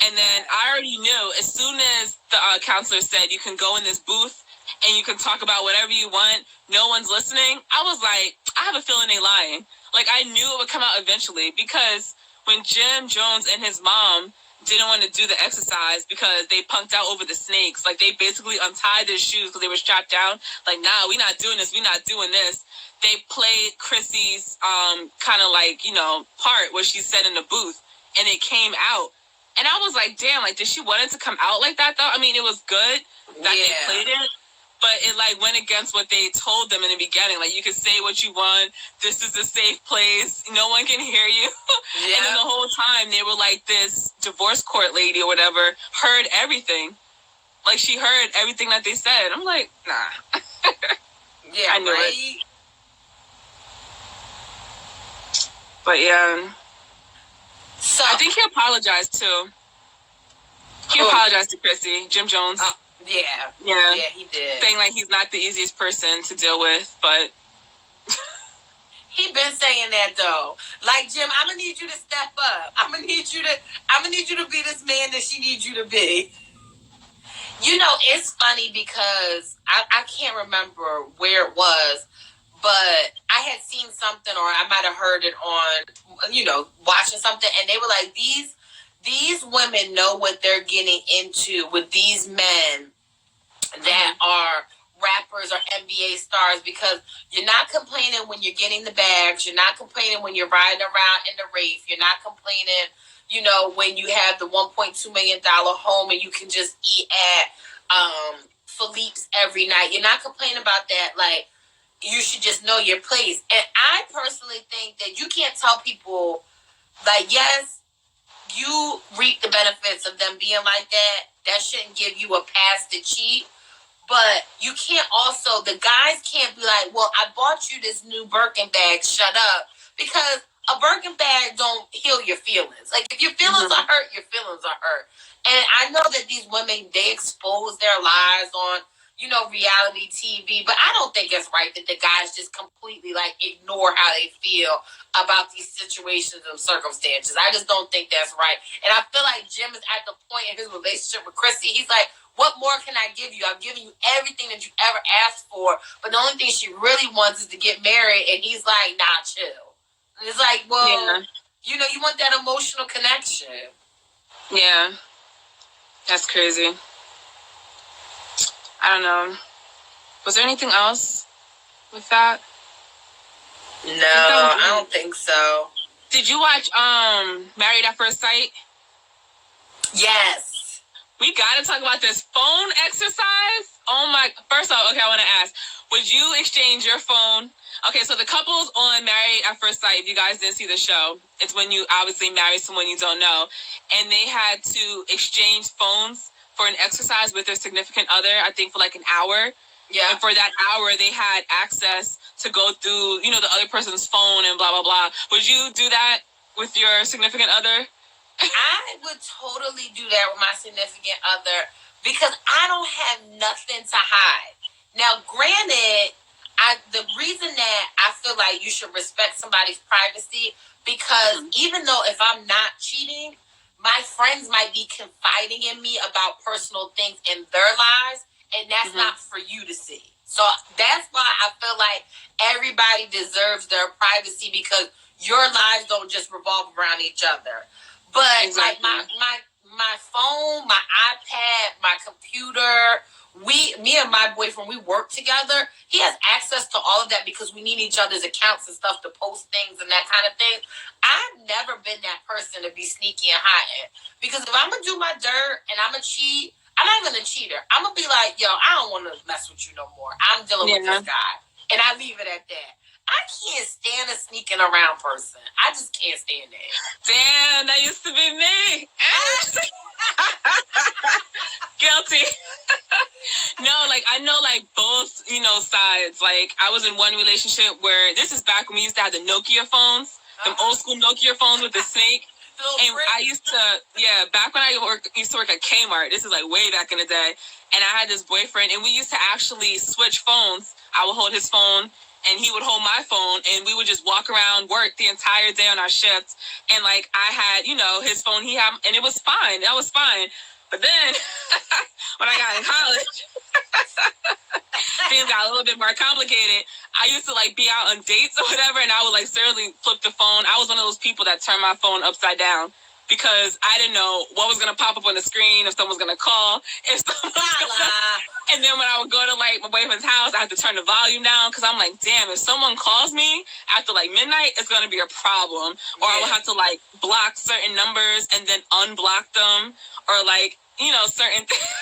And then I already knew as soon as the counselor said you can go in this booth and you can talk about whatever you want, no one's listening. I was like, I have a feeling they lying. Like I knew it would come out eventually because when Jim Jones and his mom didn't want to do the exercise because they punked out over the snakes. Like, they basically untied their shoes because they were strapped down. Like, nah, we're not doing this. We're not doing this. They played Chrissy's kind of like, part where she said in the booth, and it came out. And I was like, damn, like, did she want it to come out like that, though? I mean, it was good that they played it, but it, like, went against what they told them in the beginning. Like, you can say what you want. This is a safe place. No one can hear you. Yeah. And then the whole time, they were like, this divorce court lady or whatever heard everything. Like, she heard everything that they said. I'm like, nah. Yeah, I knew it. But, yeah. So I think he apologized, too. He apologized to Chrissy, Jim Jones. Yeah, he did. Saying, like, he's not the easiest person to deal with, but... He been saying that, though. Like, Jim, I'm gonna need you to step up. I'm gonna need you to be this man that she needs you to be. It's funny because I can't remember where it was, but I had seen something, or I might have heard it on, watching something, and they were like, these women know what they're getting into with these men that are rappers or NBA stars, because you're not complaining when you're getting the bags. You're not complaining when you're riding around in the Wraith. You're not complaining, when you have the $1.2 million home and you can just eat at Philippe's every night. You're not complaining about that. Like, you should just know your place. And I personally think that you can't tell people, like, yes, you reap the benefits of them being like that. That shouldn't give you a pass to cheat. But you can't also, the guys can't be like, well, I bought you this new Birkin bag, shut up. Because a Birkin bag don't heal your feelings. Like, if your feelings are hurt, your feelings are hurt. And I know that these women, they expose their lives on, reality TV. But I don't think it's right that the guys just completely, like, ignore how they feel about these situations and circumstances. I just don't think that's right. And I feel like Jim is at the point in his relationship with Chrissy, he's like, what more can I give you? I've given you everything that you ever asked for. But the only thing she really wants is to get married. And he's like, nah, chill. And it's like, well, you want that emotional connection. Yeah. That's crazy. I don't know. Was there anything else with that? No, I don't think so. Did you watch Married at First Sight? Yes. We got to talk about this phone exercise. Oh my! First off, okay, I want to ask: would you exchange your phone? Okay, so the couples on Married at First Sight, if you guys didn't see the show, it's when you obviously marry someone you don't know, and they had to exchange phones for an exercise with their significant other. I think for like an hour. Yeah. And for that hour, they had access to go through, the other person's phone and blah blah blah. Would you do that with your significant other? I would totally do that with my significant other because I don't have nothing to hide. Now, granted, the reason that I feel like you should respect somebody's privacy, because even though if I'm not cheating, my friends might be confiding in me about personal things in their lives, and that's not for you to see. So that's why I feel like everybody deserves their privacy, because your lives don't just revolve around each other. But like my phone, my iPad, my computer, me and my boyfriend, we work together. He has access to all of that because we need each other's accounts and stuff to post things and that kind of thing. I've never been that person to be sneaky and hiding, because if I'm gonna do my dirt and I'm gonna cheat, I'm not even a cheater. I'm gonna be like, yo, I don't want to mess with you no more. I'm dealing with this guy, and I leave it at that. I can't stand a sneaking around person. I just can't stand it. Damn, that used to be me. Guilty. No, like, I know, like, both, sides. Like, I was in one relationship where, this is back when we used to have the Nokia phones, them old school Nokia phones with the snake. And I used to, back when I used to work at Kmart, this is like way back in the day, and I had this boyfriend, and we used to actually switch phones. I would hold his phone, and he would hold my phone, and we would just walk around work the entire day on our shifts. And, like, I had, his phone, he had, and it was fine. That was fine. But then, when I got in college, things got a little bit more complicated. I used to, like, be out on dates or whatever, and I would, like, certainly flip the phone. I was one of those people that turned my phone upside down. because I didn't know what was going to pop up on the screen, if someone was going to call, if someone was gonna... And then when I would go to, like, my boyfriend's house, I had to turn the volume down because I'm like, damn, if someone calls me after, like, midnight, it's going to be a problem. Or I would have to, like, block certain numbers and then unblock them, or, like, you know, certain things.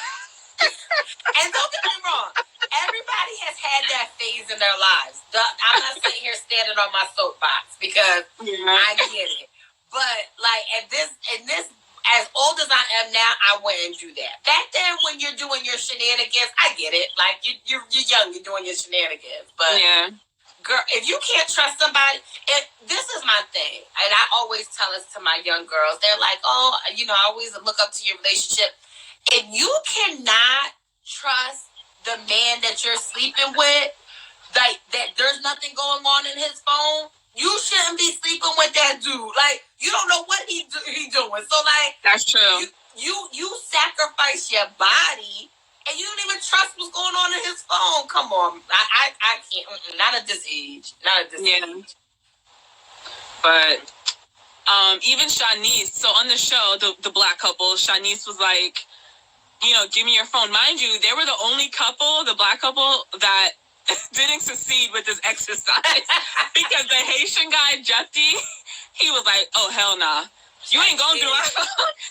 And don't get me wrong, everybody has had that phase in their lives. I'm not sitting here standing on my soapbox because I get it. But like in this, as old as I am now, I wouldn't do that. Back then, when you're doing your shenanigans, I get it. Like you're young, you're doing your shenanigans. But girl, if you can't trust somebody, this is my thing, and I always tell this to my young girls. They're like, oh, you know, I always look up to your relationship. If you cannot trust the man that you're sleeping with, like that there's nothing going on in his phone, you shouldn't be sleeping with that dude. Like, you don't know what he doing. So, like, that's true. You sacrifice your body, and you don't even trust what's going on in his phone. Come on, I can't. Not at this age. Not at this age. But even Shanice. So on the show, the black couple, Shanice was like, you know, give me your phone. Mind you, they were the only couple, the black couple, that didn't succeed with this exercise. Because the Haitian guy, Jeffy, he was like, oh, hell nah. You ain't going through our phone.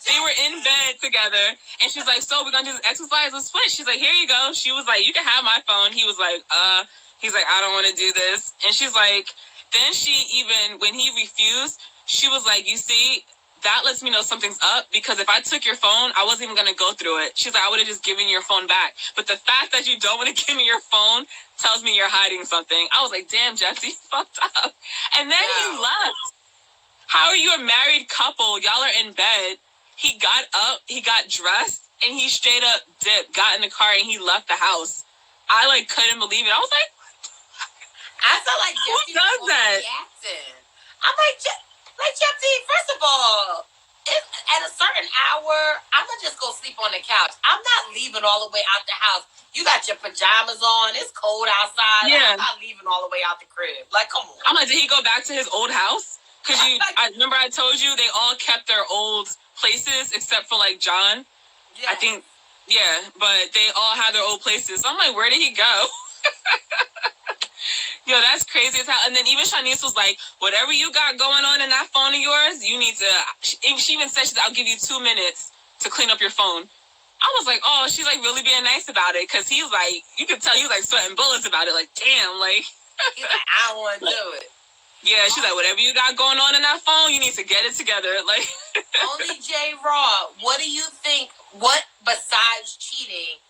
They were in bed together. And she's like, so we're going to do this exercise? Let's switch. She's like, here you go. She was like, you can have my phone. He was like, he's like, I don't want to do this. And she's like, then she even, when he refused, she was like, you see, that lets me know something's up, because if I took your phone, I wasn't even going to go through it. She's like, I would have just given your phone back. But the fact that you don't want to give me your phone tells me you're hiding something. I was like, damn, Jesse, fucked up. And then he left. How are you a married couple? Y'all are in bed. He got up, he got dressed, and he straight up dipped, got in the car, and he left the house. I, like, couldn't believe it. I was like, I felt like Jesse who does that? I'm like, Jeffy, first of all, at a certain hour, I'm going to just go sleep on the couch. I'm not leaving all the way out the house. You got your pajamas on. It's cold outside. I'm not leaving all the way out the crib. Like, come on. I'm like, did he go back to his old house? Because I remember I told you they all kept their old places except for, like, John. Yeah. I think, but they all had their old places. So I'm like, where did he go? Yo, that's crazy as hell. And then even Shanice was like, whatever you got going on in that phone of yours, you need to... She even said, I'll give you 2 minutes to clean up your phone. I was like, oh, she's like really being nice about it. Because he's like, you could tell he was like sweating bullets about it. Like, damn, like... He's like, I don't want to do it. Yeah, she's like, whatever you got going on in that phone, you need to get it together. Like... Only J. Raw, what do you think... What besides cheating...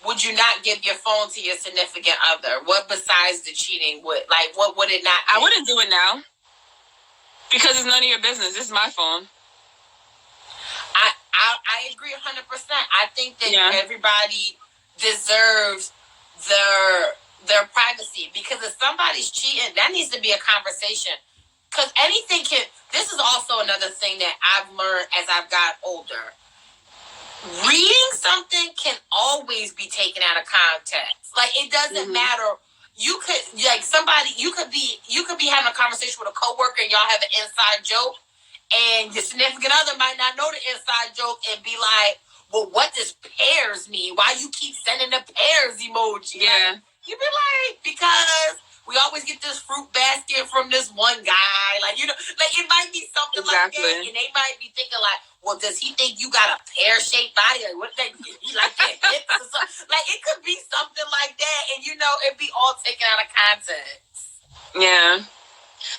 would you not give your phone to your significant other? What besides the cheating would, like, what would it not be? I wouldn't do it now. Because it's none of your business. This is my phone. I agree 100%. I think that everybody deserves their privacy. Because if somebody's cheating, that needs to be a conversation. Because anything can... This is also another thing that I've learned as I've got older. Reading something can always be taken out of context. Like, it doesn't matter. You could, like, you could be having a conversation with a coworker and y'all have an inside joke, and your significant other might not know the inside joke and be like, well, what does pears mean? Why you keep sending the pears emoji? Yeah. Like, you be like, because we always get this fruit basket from this one guy. Like, you know, like, it might be something like that, and they might be thinking like, well, does he think you got a pear-shaped body? Like, what that? He like that hips or something? Like, it could be something like that, and you know, it'd be all taken out of context. Yeah,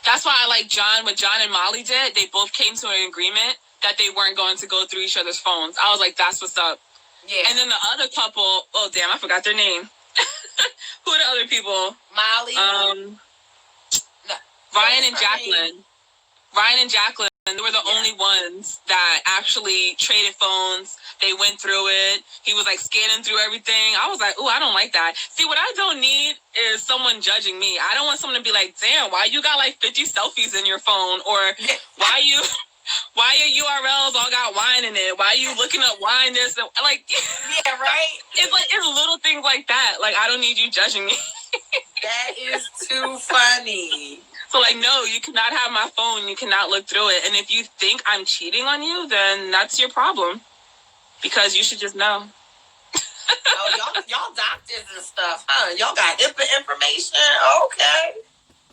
that's why I like John. What John and Molly did, they both came to an agreement that they weren't going to go through each other's phones. I was like, that's what's up. Yeah. And then the other couple, oh damn, I forgot their name. Who are the other people? Molly. Ryan and Jacqueline. Ryan and Jacqueline. And they were the only ones that actually traded phones. They went through it. He was like scanning through everything. I was like, ooh, I don't like that. See, what I don't need is someone judging me. I don't want someone to be like, damn, why you got like 50 selfies in your phone? Or why your URLs all got wine in it? Why are you looking up wine this? Like, yeah, right? It's little things like that. Like, I don't need you judging me. That is too funny. So, like, no, you cannot have my phone. You cannot look through it. And if you think I'm cheating on you, then that's your problem. Because you should just know. Oh, y'all doctors and stuff, huh? Y'all got information? Okay.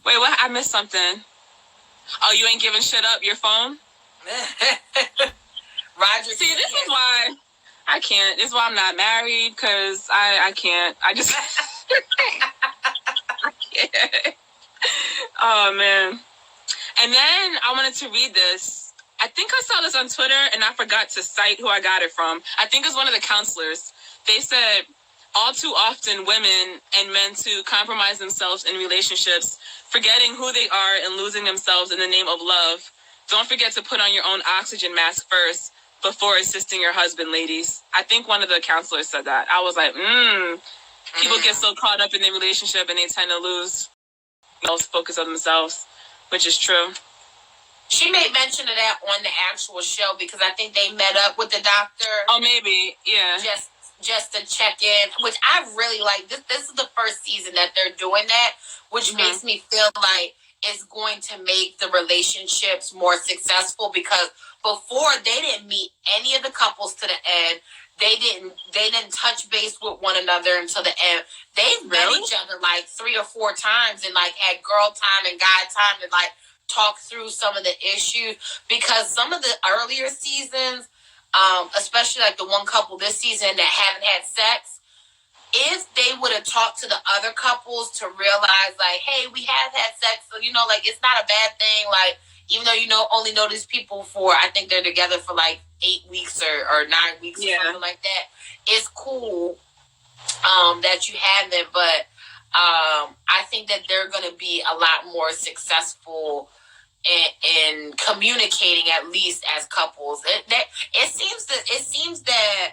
Wait, what? I missed something. Oh, you ain't giving shit up your phone? Roger. See, this is why I can't. This is why I'm not married, because I can't. I just... I can't. Oh, man. And then I wanted to read this. I think I saw this on Twitter, and I forgot to cite who I got it from. I think it's one of the counselors. They said, all too often, women and men too compromise themselves in relationships, forgetting who they are and losing themselves in the name of love. Don't forget to put on your own oxygen mask first before assisting your husband, ladies. I think one of the counselors said that. I was like, People get so caught up in their relationship and they tend to lose focus on themselves, which is true. She made mention of that on the actual show because I think they met up with the doctor. Oh, maybe, yeah. Just to check in, which I really like. This is the first season that they're doing that, which makes me feel like it's going to make the relationships more successful because before they didn't meet any of the couples to the end. They didn't touch base with one another until the end. They've met each other like 3 or 4 times and like had girl time and guy time to like talk through some of the issues because some of the earlier seasons, especially like the one couple this season that haven't had sex, if they would have talked to the other couples to realize like, hey, we have had sex, so like it's not a bad thing. Like even though only know these people for, I think they're together for like 8 weeks or 9 weeks or something like that. It's cool that you have them, but I think that they're going to be a lot more successful in communicating, at least as couples. It seems that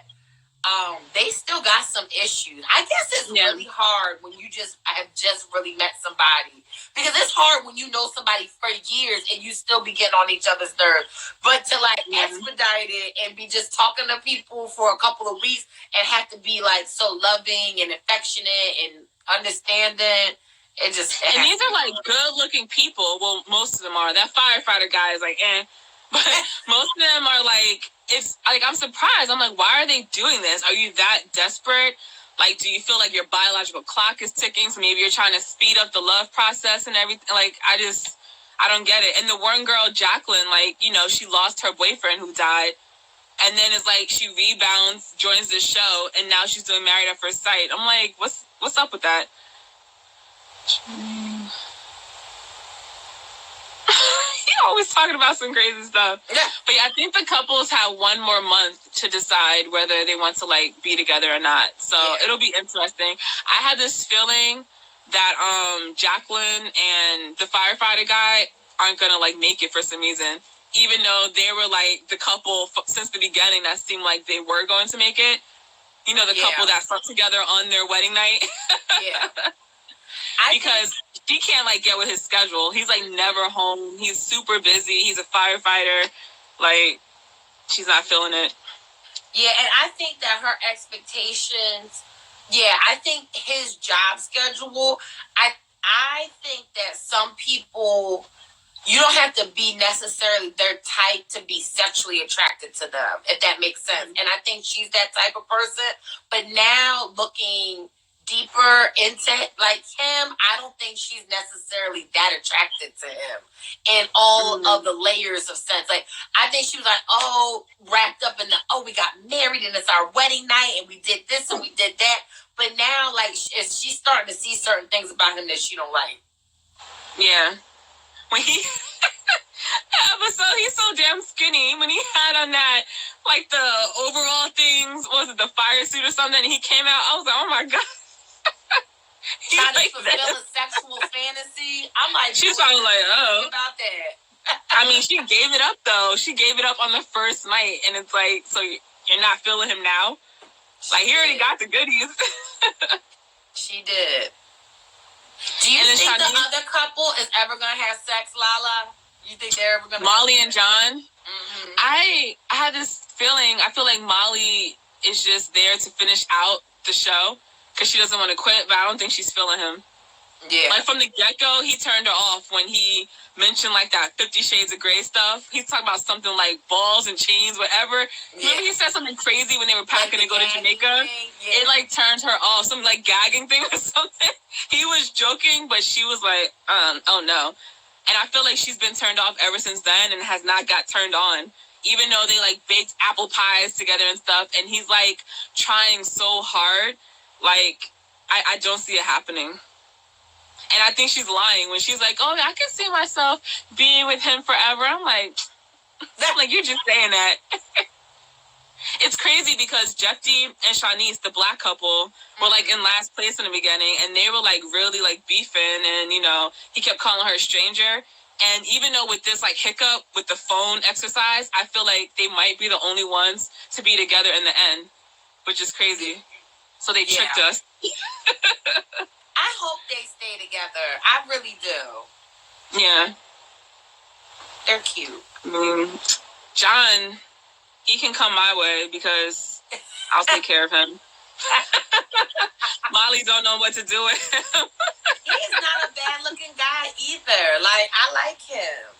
they still got some issues. I guess it's really hard when you have just really met somebody. Because it's hard when you know somebody for years and you still be getting on each other's nerves. But to like expedite it and be just talking to people for a couple of weeks and have to be like so loving and affectionate and understanding. And these are like good looking people. Well, most of them are. That firefighter guy is like, But most of them are like, it's like, I'm surprised. I'm like, why are they doing this? Are you that desperate? Like, do you feel like your biological clock is ticking? So maybe you're trying to speed up the love process and everything. Like, I don't get it. And the one girl, Jacqueline, like, she lost her boyfriend who died. And then it's like she rebounds, joins the show, and now she's doing Married at First Sight. I'm like, what's up with that? Always talking about some crazy stuff. Yeah. But yeah, I think the couples have 1 more month to decide whether they want to like be together or not. So it'll be interesting. I had this feeling that Jacqueline and the firefighter guy aren't gonna like make it for some reason, even though they were like the couple since the beginning that seemed like they were going to make it. The couple that slept together on their wedding night. Because he can't like get with his schedule. He's like never home. He's super busy. He's a firefighter. Like, she's not feeling it. Yeah, and I think that her expectations. Yeah, I think his job schedule. I think that some people, you don't have to be necessarily their type to be sexually attracted to them, if that makes sense. And I think she's that type of person. But now looking deeper into like him, I don't think she's necessarily that attracted to him in all of the layers of sense. Like, I think she was like, wrapped up in we got married and it's our wedding night and we did this and we did that. But now, like, she's starting to see certain things about him that she don't like. Yeah. When he... episode, he's so damn skinny. When he had on that, like, the overall things, was it the fire suit or something? And he came out, I was like, oh my God. Trying to fulfill a sexual fantasy. I'm like, she's probably like, about that. I mean, she gave it up though. She gave it up on the first night, and it's like, so you're not feeling him now? Like, he already got the goodies. She did. Do you think the other couple is ever gonna have sex, Lala? You think they're ever gonna? Molly and John. Mm-hmm. I had this feeling. I feel like Molly is just there to finish out the show. Because she doesn't want to quit, but I don't think she's feeling him. Yeah. Like, from the get-go, he turned her off when he mentioned, like, that 50 Shades of Grey stuff. He's talking about something like balls and chains, whatever. Yeah. Remember he said something crazy when they were packing to go to Jamaica? Yeah. It, like, turned her off. Some, like, gagging thing or something. He was joking, but she was like, oh, no. And I feel like she's been turned off ever since then and has not got turned on. Even though they, like, baked apple pies together and stuff. And he's, like, trying so hard. Like, I don't see it happening. And I think she's lying when she's like, oh, I can see myself being with him forever. I'm like, you're just saying that. It's crazy because Jeffy and Shanice, the black couple, were, like, in last place in the beginning. And they were, like, really, like, beefing. And, you know, he kept calling her a stranger. And even though with this, like, hiccup with the phone exercise, I feel like they might be the only ones to be together in the end, which is crazy. So they tricked us. I hope they stay together. I really do. Yeah. They're cute. John, he can come my way because I'll take care of him. Molly don't know what to do with him. He's not a bad-looking guy either. Like, I like him.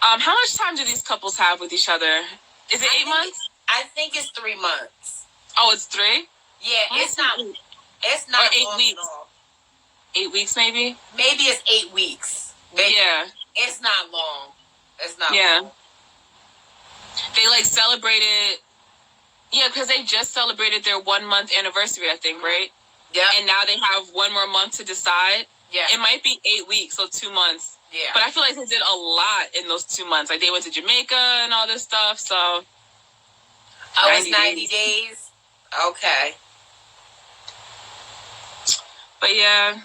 How much time do these couples have with each other? Is it 8 months? I think it's 3 months. Oh, it's 3? Yeah, it's not. It's not. Or 8 weeks. 8 weeks, maybe. Maybe it's 8 weeks. Maybe. Yeah. It's not long. It's not. Yeah. Long. They, like, celebrated. Yeah, because they just celebrated their 1 month anniversary, I think, right? Yeah. And now they have 1 more month to decide. Yeah. It might be 8 weeks, so 2 months. Yeah. But I feel like they did a lot in those 2 months. Like, they went to Jamaica and all this stuff, so. Oh, it's 90 days? Okay. But yeah, I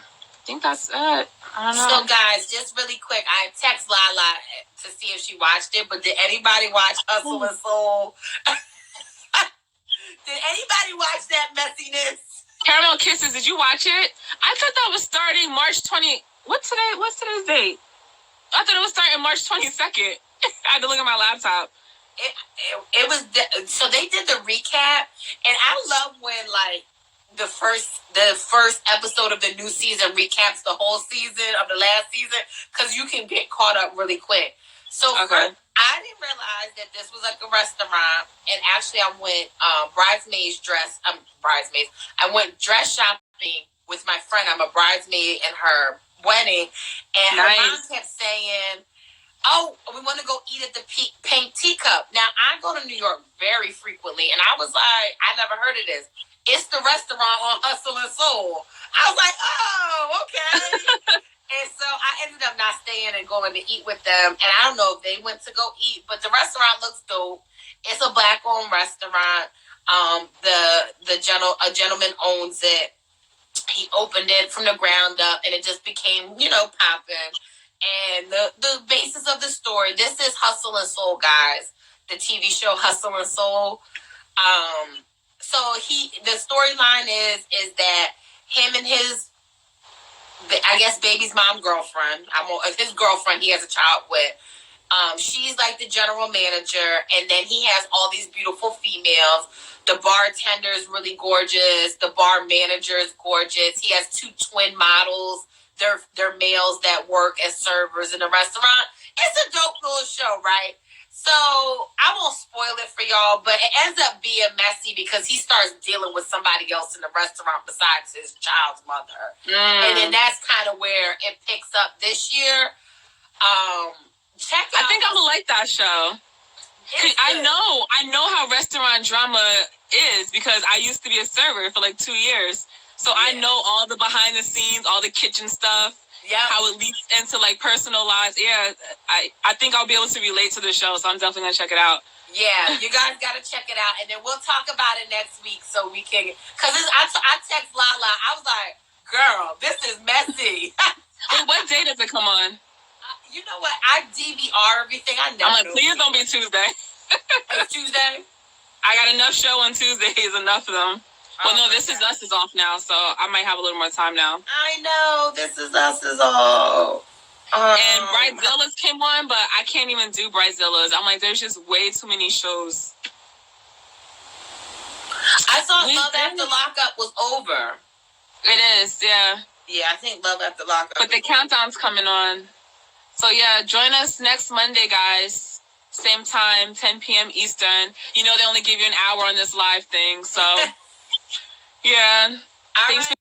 think that's it. I don't know. So, guys, just really quick, I text Lala to see if she watched it, but did anybody watch Hustle and Soul? Did anybody watch that messiness? Caramel Kisses, did you watch it? I thought that was starting March 20. What's today's date? I thought it was starting March 22nd. I had to look at my laptop. It was so they did the recap, and I love when, like, the first episode of the new season recaps the whole season of the last season, because you can get caught up really quick. So okay. I didn't realize that this was like a restaurant, and actually I went I went dress shopping with my friend. I'm a bridesmaid in her wedding, and her mom kept saying, oh, we want to go eat at the Pink Teacup. Now, I go to New York very frequently, and I was like, I never heard of this. It's the restaurant on Hustle and Soul. I was like, oh, okay. And so I ended up not staying and going to eat with them. And I don't know if they went to go eat, but the restaurant looks dope. It's a black-owned restaurant. A gentleman owns it. He opened it from the ground up, and it just became, popping. And the basis of the story, this is Hustle and Soul, guys. The TV show Hustle and Soul. So the storyline is that him and his, I guess, baby's mom girlfriend, his girlfriend he has a child with, she's like the general manager, and then he has all these beautiful females. The bartender is really gorgeous. The bar manager is gorgeous. He has 2 twin models. They're males that work as servers in the restaurant. It's a dope little show, right? So I won't spoil it for y'all, but it ends up being messy because he starts dealing with somebody else in the restaurant besides his child's mother. And then that's kind of where it picks up this year. Check out. I think I'm gonna like that show. I know how restaurant drama is because I used to be a server for like 2 years. So I know all the behind the scenes, all the kitchen stuff, how it leaks into like personal lives. Yeah, I think I'll be able to relate to the show, so I'm definitely gonna check it out. Yeah, you guys gotta check it out, and then we'll talk about it next week so we can. Cause I text Lala, I was like, "Girl, this is messy." Wait, what day does it come on? You know what? I DVR everything. I'm like, please don't be Tuesday. It's Tuesday. I got enough show on Tuesdays, enough of them. Well, no, This Is Us is off now, so I might have a little more time now. I know. This Is Us is off. And Bridezilla's came on, but I can't even do Bridezilla's. I'm like, there's just way too many shows. I thought Love After Lockup was over. It is, yeah. Yeah, I think Love After Lockup. But the countdown's coming on. So yeah, join us next Monday, guys. Same time, 10 p.m. Eastern. You know they only give you an hour on this live thing, so yeah. Thanks for